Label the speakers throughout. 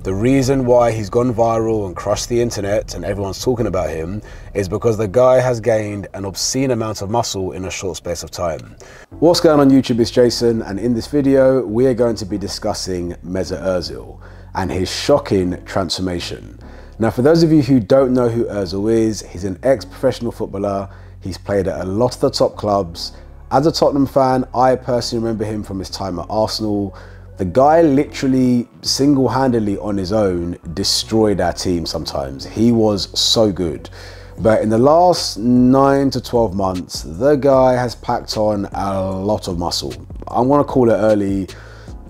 Speaker 1: The reason why he's gone viral and crushed the internet and everyone's talking about him is because the guy has gained an obscene amount of muscle in a short space of time. What's going on YouTube, it's Jason, and in this video we're going to be discussing Mesut Ozil and his shocking transformation. Now, for those of you who don't know who Ozil is, he's an ex-professional footballer. He's played at a lot of the top clubs. As a Tottenham fan, I personally remember him from his time at Arsenal. The guy literally single-handedly on his own destroyed our team sometimes. He was so good. But in the last 9 to 12 months, the guy has packed on a lot of muscle. I'm gonna call it early,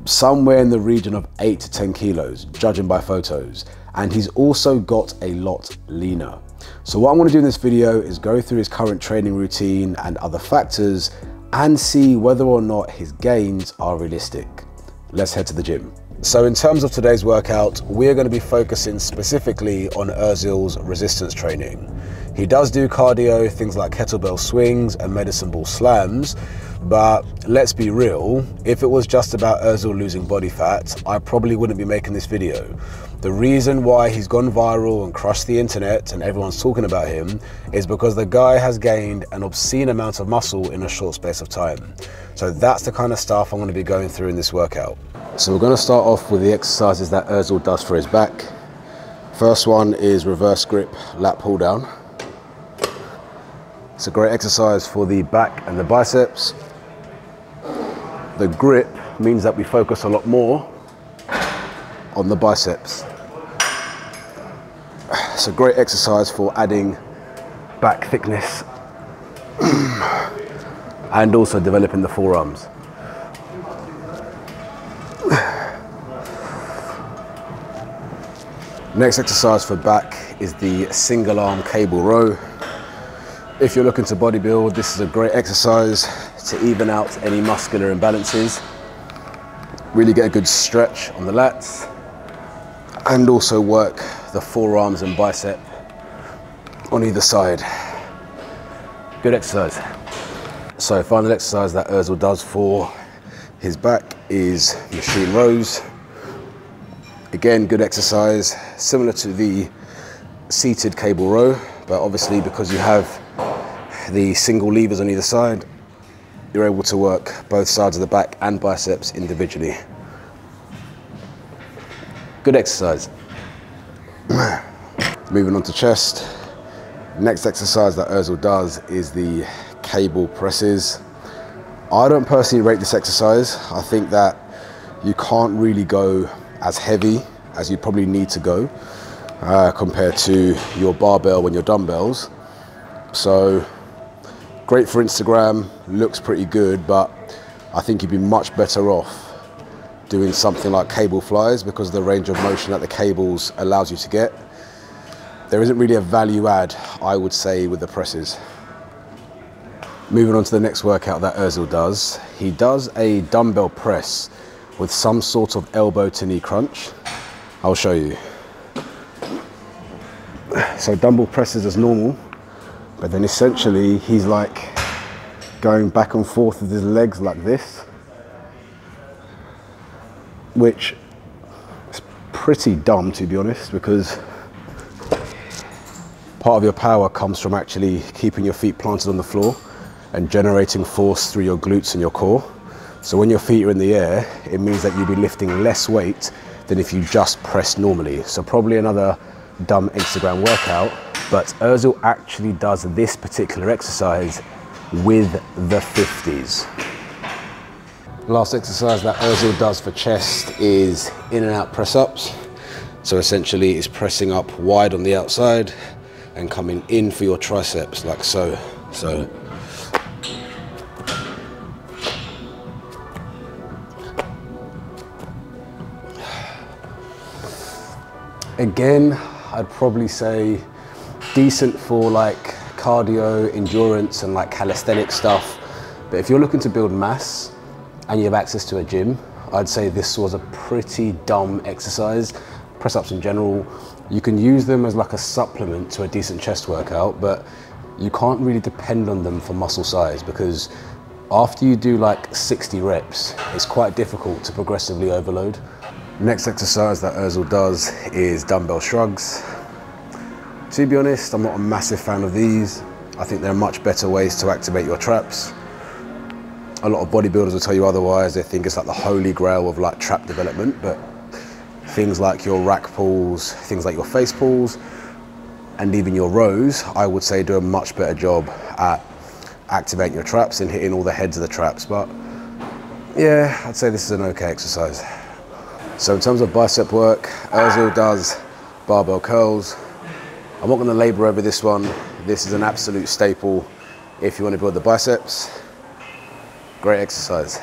Speaker 1: somewhere in the region of 8 to 10 kilos, judging by photos. And he's also got a lot leaner. So what I'm gonna do in this video is go through his current training routine and other factors and see whether or not his gains are realistic. Let's head to the gym. So in terms of today's workout, we're going to be focusing specifically on Ozil's resistance training. He does do cardio, things like kettlebell swings and medicine ball slams, but let's be real, if it was just about Ozil losing body fat, I probably wouldn't be making this video. The reason why he's gone viral and crushed the internet and everyone's talking about him is because the guy has gained an obscene amount of muscle in a short space of time. So that's the kind of stuff I'm going to be going through in this workout. So we're going to start off with the exercises that Ozil does for his back. First one is reverse grip lat pull down. It's a great exercise for the back and the biceps. The grip means that we focus a lot more on the biceps. It's a great exercise for adding back thickness and also developing the forearms. Next exercise for back is the single arm cable row. If you're looking to bodybuild, this is a great exercise to even out any muscular imbalances. Really get a good stretch on the lats and also work the forearms and bicep on either side. Good exercise. So final exercise that Ozil does for his back is machine rows. Again, good exercise, similar to the seated cable row, but obviously because you have the single levers on either side, you're able to work both sides of the back and biceps individually. Good exercise. Moving on to chest. Next exercise that Ozil does is the cable presses. I don't personally rate this exercise. I think that you can't really go as heavy as you probably need to go compared to your barbell and your dumbbells. So great for Instagram, looks pretty good, but I think you'd be much better off doing something like cable flies because of the range of motion that the cables allows you to get. There isn't really a value add, I would say, with the presses. Moving on to the next workout that Ozil does, he does a dumbbell press with some sort of elbow to knee crunch. I'll show you. So dumbbell presses as normal, but then essentially he's like going back and forth with his legs like this, which is pretty dumb, to be honest, because part of your power comes from actually keeping your feet planted on the floor and generating force through your glutes and your core. So when your feet are in the air, it means that you'll be lifting less weight than if you just press normally. So probably another dumb Instagram workout, but Ozil actually does this particular exercise with the 50s. Last exercise that Ozil does for chest is in and out press ups. So essentially it's pressing up wide on the outside and coming in for your triceps like so. Again, I'd probably say decent for like cardio, endurance and like calisthenic stuff. But if you're looking to build mass and you have access to a gym, I'd say this was a pretty dumb exercise. Press ups in general, you can use them as like a supplement to a decent chest workout, but you can't really depend on them for muscle size because after you do like 60 reps, it's quite difficult to progressively overload. Next exercise that Ozil does is dumbbell shrugs. To be honest, I'm not a massive fan of these. I think there are much better ways to activate your traps. A lot of bodybuilders will tell you otherwise. They think it's like the holy grail of like trap development, but things like your rack pulls, things like your face pulls, and even your rows, I would say do a much better job at activating your traps and hitting all the heads of the traps. But yeah, I'd say this is an okay exercise. So in terms of bicep work, Ozil does barbell curls. I'm not going to labor over this one. This is an absolute staple if you want to build the biceps. Great exercise.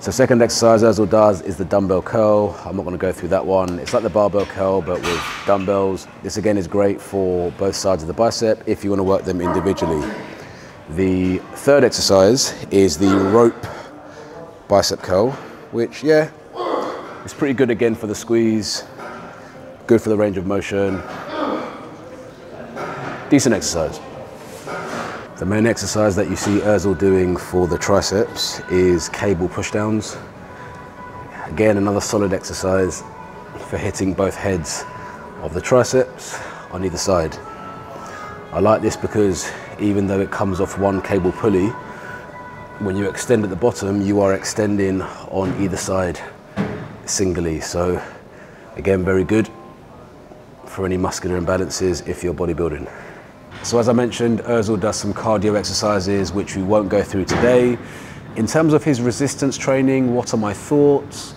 Speaker 1: So second exercise Ozil does is the dumbbell curl. I'm not going to go through that one. It's like the barbell curl but with dumbbells. This again is great for both sides of the bicep if you want to work them individually. The third exercise is the rope bicep curl, which yeah, it's pretty good again for the squeeze, good for the range of motion, decent exercise. The main exercise that you see Ozil doing for the triceps is cable pushdowns. Again, another solid exercise for hitting both heads of the triceps on either side. I like this because even though it comes off one cable pulley, when you extend at the bottom, you are extending on either side singly. So again, very good for any muscular imbalances if you're bodybuilding. So as I mentioned, Ozil does some cardio exercises, which we won't go through today. In terms of his resistance training, what are my thoughts?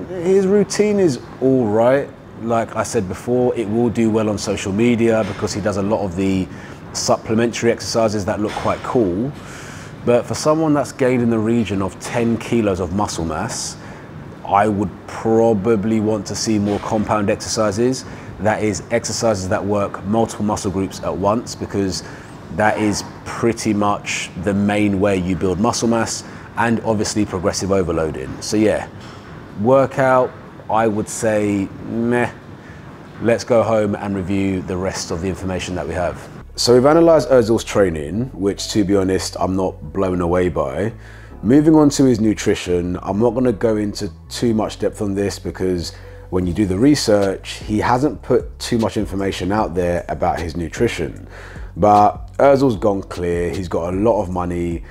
Speaker 1: His routine is all right. Like I said before, it will do well on social media because he does a lot of the supplementary exercises that look quite cool. But for someone that's gained in the region of 10 kilos of muscle mass, I would probably want to see more compound exercises. That is exercises that work multiple muscle groups at once, because that is pretty much the main way you build muscle mass, and obviously progressive overloading. So yeah, workout, I would say meh. Let's go home and review the rest of the information that we have. So we've analysed Ozil's training, which to be honest, I'm not blown away by. Moving on to his nutrition, I'm not going to go into too much depth on this because when you do the research, he hasn't put too much information out there about his nutrition. But Ozil's gone clear, he's got a lot of money,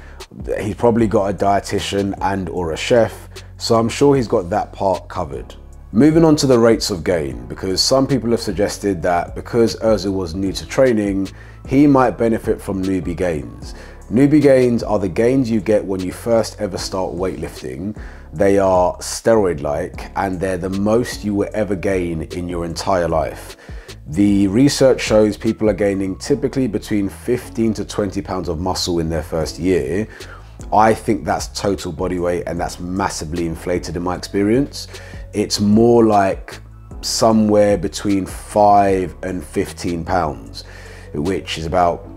Speaker 1: he's probably got a dietitian and or a chef, so I'm sure he's got that part covered. Moving on to the rates of gain, because some people have suggested that because Ozil was new to training, he might benefit from newbie gains. Newbie gains are the gains you get when you first ever start weightlifting. They are steroid-like and they're the most you will ever gain in your entire life. The research shows people are gaining typically between 15 to 20 pounds of muscle in their first year. I think that's total body weight and that's massively inflated in my experience. It's more like somewhere between 5 and 15 pounds, which is about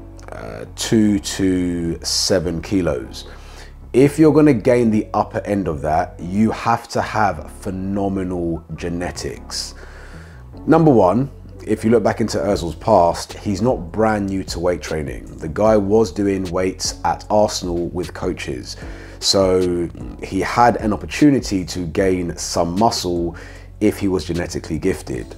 Speaker 1: 2 to 7 kilos. If you're going to gain the upper end of that, you have to have phenomenal genetics. Number one, if you look back into Ozil's past, he's not brand new to weight training. The guy was doing weights at Arsenal with coaches. So he had an opportunity to gain some muscle if he was genetically gifted.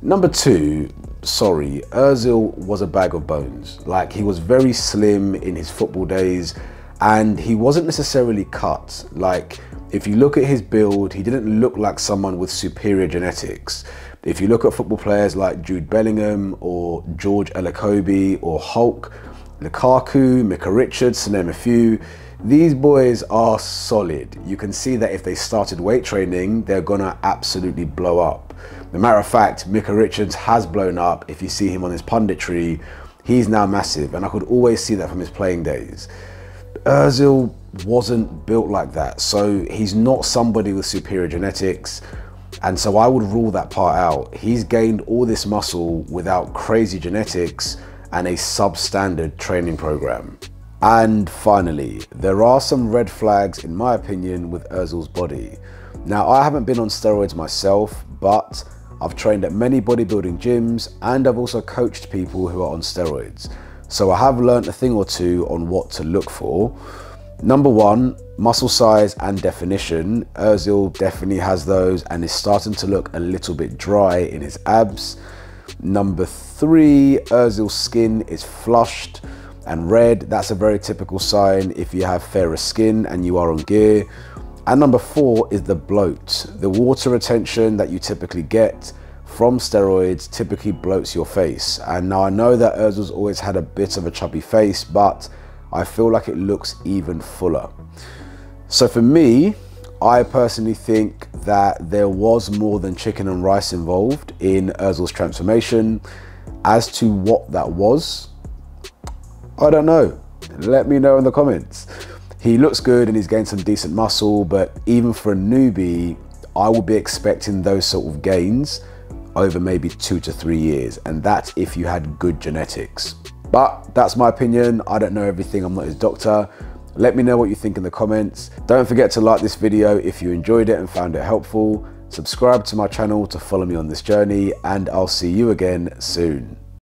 Speaker 1: Number two, sorry, Ozil was a bag of bones. Like, he was very slim in his football days and he wasn't necessarily cut. Like, if you look at his build, he didn't look like someone with superior genetics. If you look at football players like Jude Bellingham or George Elokobi or Hulk, Lukaku, Micah Richards, to name a few, these boys are solid. You can see that if they started weight training, they're gonna absolutely blow up. As a matter of fact, Micah Richards has blown up. If you see him on his punditry, he's now massive, and I could always see that from his playing days. Ozil wasn't built like that, so he's not somebody with superior genetics, and so I would rule that part out. He's gained all this muscle without crazy genetics and a substandard training program. And finally, there are some red flags in my opinion with Ozil's body. Now, I haven't been on steroids myself, but I've trained at many bodybuilding gyms and I've also coached people who are on steroids. So I have learned a thing or two on what to look for. Number one, muscle size and definition. Ozil definitely has those and is starting to look a little bit dry in his abs. Number three, Ozil's skin is flushed and red. That's a very typical sign if you have fairer skin and you are on gear. And number four is the bloat. The water retention that you typically get from steroids typically bloats your face. And now I know that Ozil's always had a bit of a chubby face, but I feel like it looks even fuller. So for me, I personally think that there was more than chicken and rice involved in Ozil's transformation. As to what that was, I don't know. Let me know in the comments. He looks good and he's gained some decent muscle, but even for a newbie, I will be expecting those sort of gains over maybe 2 to 3 years, and that's if you had good genetics. But that's my opinion. I don't know everything, I'm not his doctor. Let me know what you think in the comments. Don't forget to like this video if you enjoyed it and found it helpful. Subscribe to my channel to follow me on this journey, and I'll see you again soon.